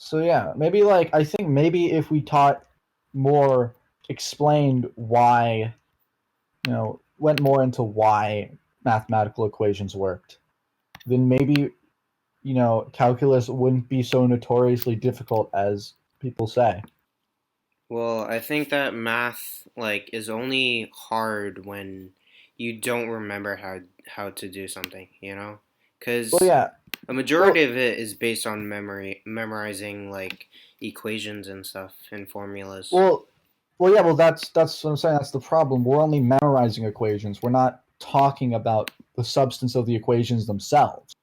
So yeah, maybe like I think maybe if we taught more, explained why, went more into why mathematical equations worked, then maybe calculus wouldn't be so notoriously difficult as people say. Well, I think that math like is only hard when you don't remember how to do something, you know? Well, Cuz yeah. a majority Well, of it is based on memorizing like equations and stuff and formulas. well, yeah. Well, that's what I'm saying. That's the problem. We're only memorizing equations. We're not talking about the substance of the equations themselves.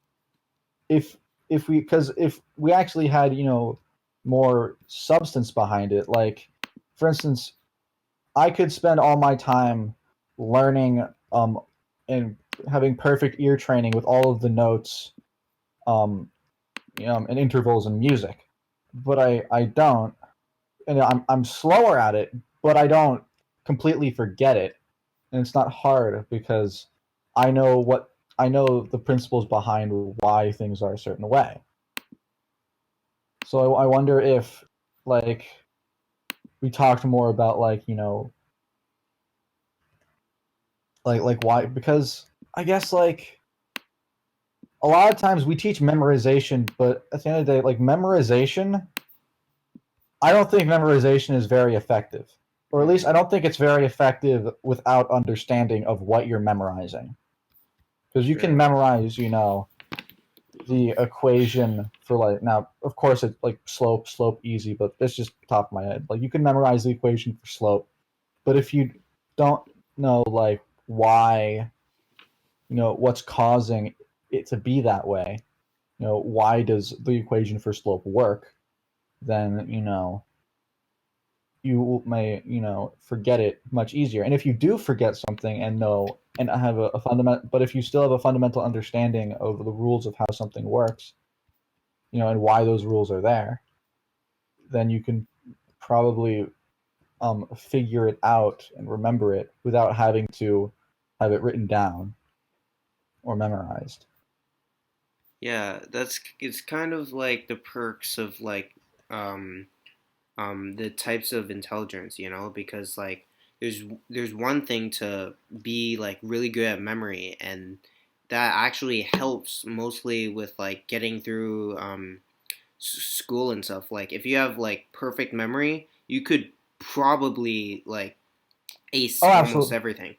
If if we actually had more substance behind it, like for instance, I could spend all my time learning and having perfect ear training with all of the notes um and intervals in music, but I don't, and I'm slower at it, but I don't completely forget it, and it's not hard because I know the principles behind why things are a certain way. So I wonder if like we talked more about like like why, because I guess like a lot of times we teach memorization, but at the end of the day, like memorization, I don't think memorization is very effective. Or at least I Mhm. don't think it's very effective without understanding of what you're memorizing. Because you can True. memorize, the equation for like, now of course it's like slope easy, but it's just top of my head. Like you can memorize the equation for slope, but if you don't know like why, what's causing it to be that way, why does the equation for slope work, then you may forget it much easier. And if you do forget something and know and have a fundamental, but if you still have a fundamental understanding of the rules of how something works, and why those rules are there, then you can probably figure it out and remember it without having to have it written down or memorized. Yeah, that's it's kind of like the perks of like um the types of intelligence, you know, because like there's one thing to be like really good at memory, and that actually helps mostly with like getting through school and stuff. Like if you have like perfect memory, you could probably like ace Oh, almost absolutely. everything.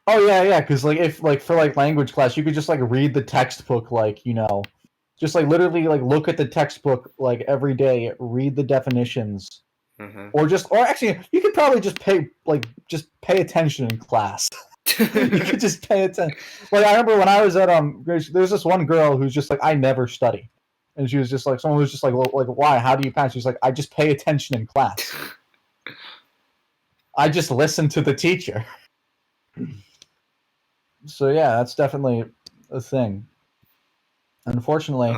Oh yeah, yeah. Because like if like for like language class, you could just like read the textbook, like just like literally like look at the textbook like every day, read the definitions, Uh-huh. or actually you could probably just pay attention in class. You could just pay attention. Like I remember when I was at there's this one girl who's just like, I never study, and she was just like, someone was just like, well, like why? How do you pass? She's like, I just pay attention in class. I just listen to the teacher. So yeah, that's definitely a thing. Unfortunately,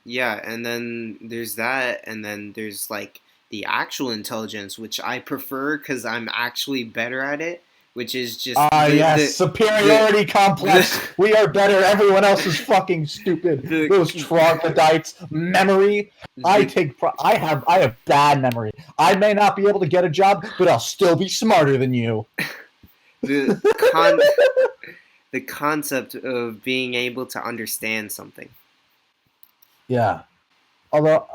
Yeah, and then there's that, and then there's like the actual intelligence, which I prefer because I'm actually better at it, which is just yes, superiority the complex. We are better. Everyone else is fucking stupid. the Those troglodytes. Memory. the I have bad memory. I may not be able to get a job, but I'll still be smarter than you. the con the concept of being able to understand something. Yeah. Although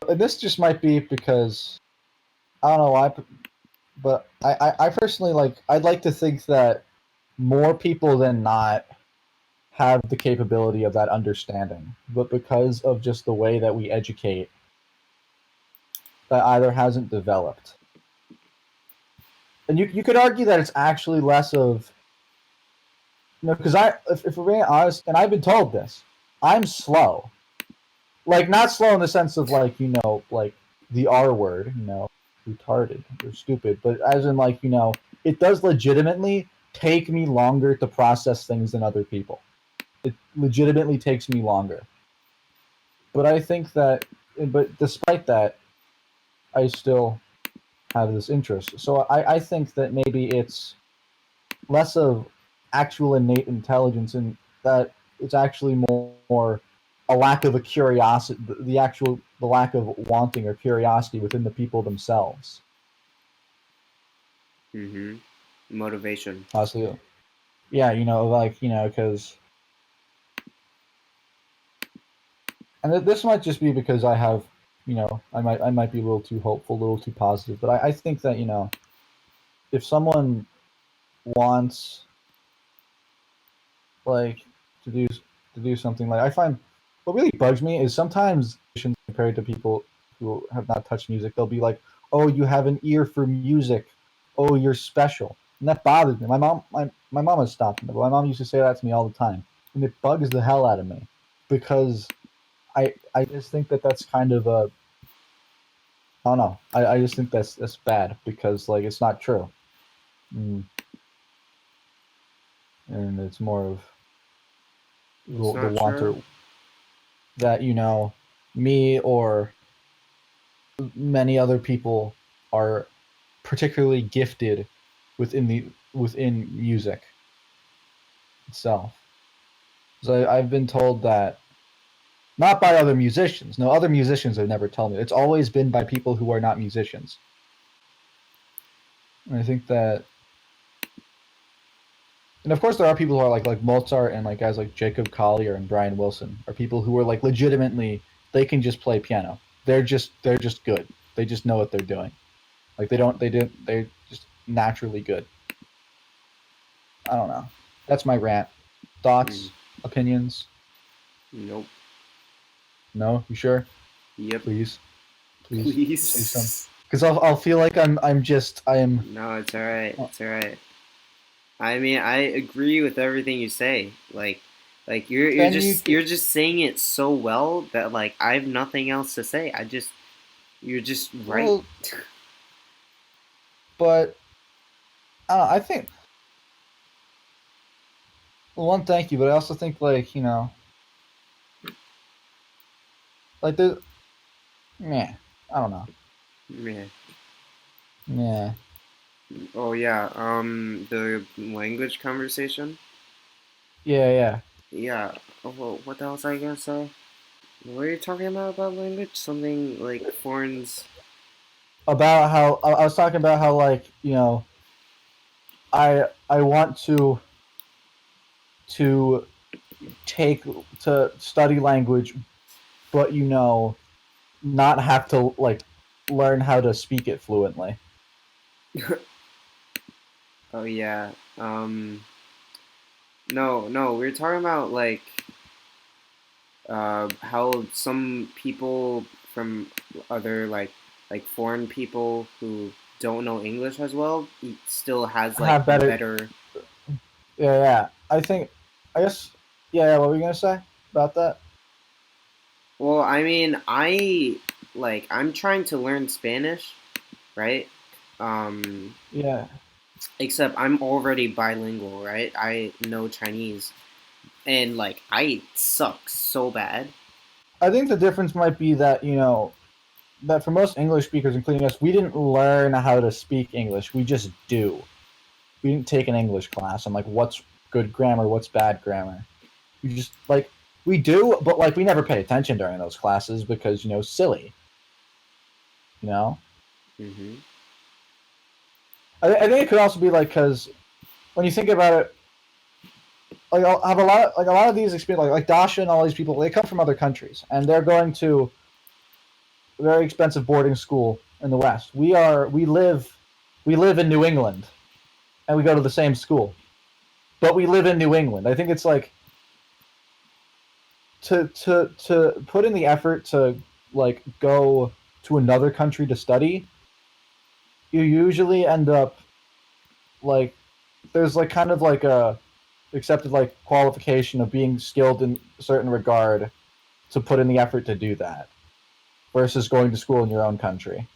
and this just might be because I don't know why, but I personally like. I'd like to think that more people than not have the capability of that understanding, but because of just the way that we educate, that either hasn't developed. And you could argue that it's actually less of, because if we're being honest, and I've been told this, I'm slow. Like not slow in the sense of like like the R word, retarded or stupid, but as in like it does legitimately take me longer to process things than other people. It legitimately takes me longer. But I think that, but despite that, I still have this interest. So I think that maybe it's less of actual innate intelligence and that it's actually more a lack of a curiosity, the actual the lack of wanting or curiosity within the people themselves. Mm-hmm. Motivation. Honestly, yeah, like because, and this might just be because I have, I might be a little too hopeful, a little too positive, but I think that if someone wants like to do something, like I find what really bugs me is sometimes compared to people who have not touched music, they'll be like, "Oh, you have an ear for music. Oh, you're special," and that bothers me. My mom has stopped me, but my mom used to say that to me all the time, and it bugs the hell out of me because I just think that that's kind of a, I don't know. I just think that's bad because like it's not true. Mm. And it's more of It's the not wanter true. that me or many other people are particularly gifted within music itself. So I've been told that, not by other musicians. No, other musicians have never told me. It's always been by people who are not musicians. And I think that, and of course there are people who are like Mozart and like guys like Jacob Collier and Brian Wilson are people who are like legitimately, they can just play piano. They're just good. They just know what they're doing. Like they're just naturally good. I don't know. That's my rant. Mm. Thoughts, opinions? Nope. No, you sure? Yep. Please say some. Please. Because I'll feel like I am. No, it's alright. It's alright. I mean, I agree with everything you say. Like you're Can you? just you're just saying it so well that like I have nothing else to say. You're just right. Well, but I think, well, one, thank you, but I also think like like the, meh, I don't know. Yeah. Yeah. Oh yeah. The language conversation. Yeah, yeah. Yeah. Oh, well, what else I gonna say? What are you talking about language? Something like foreign's. About how I was talking about how like I want to take to study language, but not have to like learn how to speak it fluently. Oh yeah. No, no. We are talking about like how some people from other like foreign people who don't know English as well still has like Have better. better. Yeah, yeah. I guess. Yeah, yeah. What were you gonna say about that? Well, I mean, I'm trying to learn Spanish, right? Um, Yeah. except I'm already bilingual, right? I know Chinese, and like I suck so bad. I think the difference might be that that for most English speakers, including us, we didn't learn how to speak English. We just do. We didn't take an English class and like what's good grammar, what's bad grammar. We just like we do, but like we never pay attention during those classes because silly. You know. Hmm. I think it could also be like because when you think about it, like I have a lot of these experience like Dasha and all these people, they come from other countries and they're going to very expensive boarding school in the West. We live in New England and we go to the same school, but we live in New England. I think it's like to put in the effort to like go to another country to study. You usually end up like there's like kind of like a accepted like qualification of being skilled in a certain regard to put in the effort to do that versus going to school in your own country.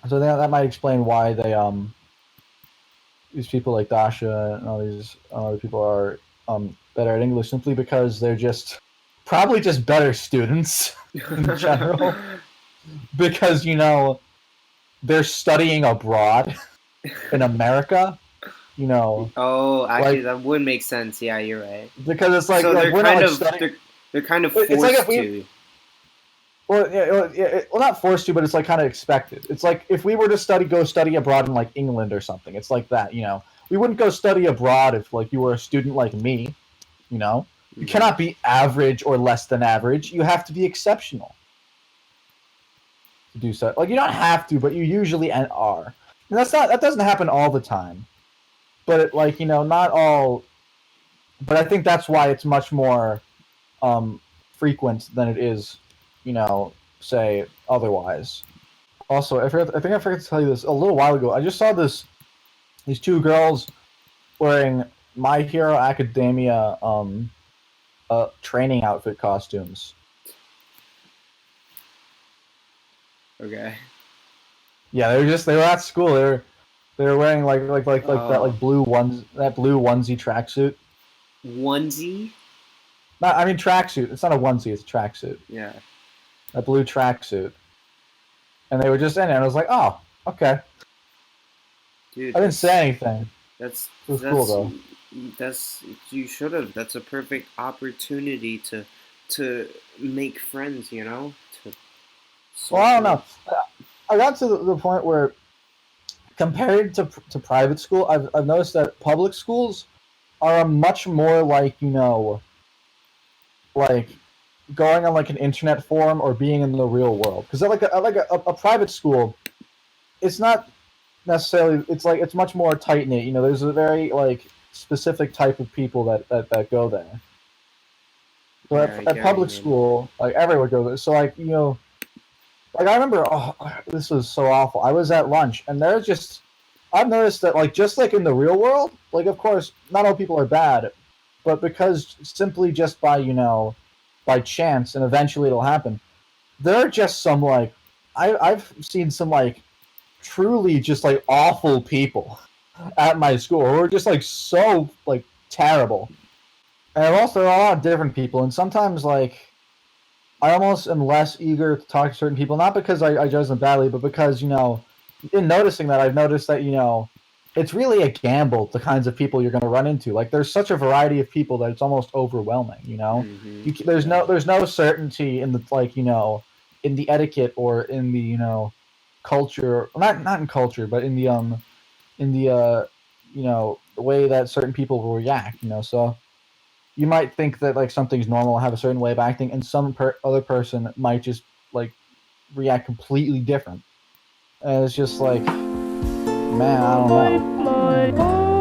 So that might explain why these people like Dasha and all these other people are better at English simply because they're just probably just better students in general because they're studying abroad in America. You know, Oh, actually, like that would make sense. Yeah, you're right. because it's like So like they're we're not kind like of studying. they're kind of It's like if forced we, to. well, well, not forced to, but it's like kind of expected. It's like if we were to go study abroad in like England or something. It's like that, you know. We wouldn't go study abroad if like you were a student like me, you know. You Mhm. cannot be average or less than average. You have to be exceptional to do so. Like you don't have to, but you usually are. And that doesn't happen all the time. But like, you know, not all. But I think that's why it's much more frequent than it is, you know, say otherwise. Also, I think I forgot to tell you this a little while ago. I just saw these two girls wearing My Hero Academia training outfit costumes. Okay. Yeah, they were at school. They were wearing like that Oh, blue onesie tracksuit. onesie. Not, I mean tracksuit. It's not a onesie. It's a tracksuit. Yeah, That blue tracksuit. And they were just in it. And I was like, oh, okay. dude, I didn't say anything. that's It was cool that's though. that's you should have. That's a perfect opportunity to make friends. You know, to Well, I don't social. know. I got to the point where, compared to private school, I've noticed that public schools are a much more like, you know, like going on like an internet forum or being in the real world. Because a private school, it's not necessarily. It's like it's much more tight knit. You know, there's a very like specific type of people that go there. So Yeah, I at get what you public mean. school, like everyone goes there. So like, you know, like I remember, oh, this was so awful. I was at lunch, and there's just I've noticed that like just like in the real world, like of course not all people are bad, but because simply just by, you know, by chance and eventually it'll happen. There are just some like I've seen some like truly just like awful people at my school who are just like so like terrible. And I've also there are a lot of different people, and sometimes like I almost am less eager to talk to certain people, not because I judge them badly, but because, you know, in noticing that, I've noticed that, you know, it's really a gamble the kinds of people you're going to run into. Like, there's such a variety of people that it's almost overwhelming. You know, Yeah. there's no certainty in the like, you know, in the etiquette or in the, you know, culture, not in culture, but in the you know, the way that certain people will react. You know, so you might think that like something's normal, have a certain way of acting, and some other person might just like react completely different. And it's just like, man, I don't know.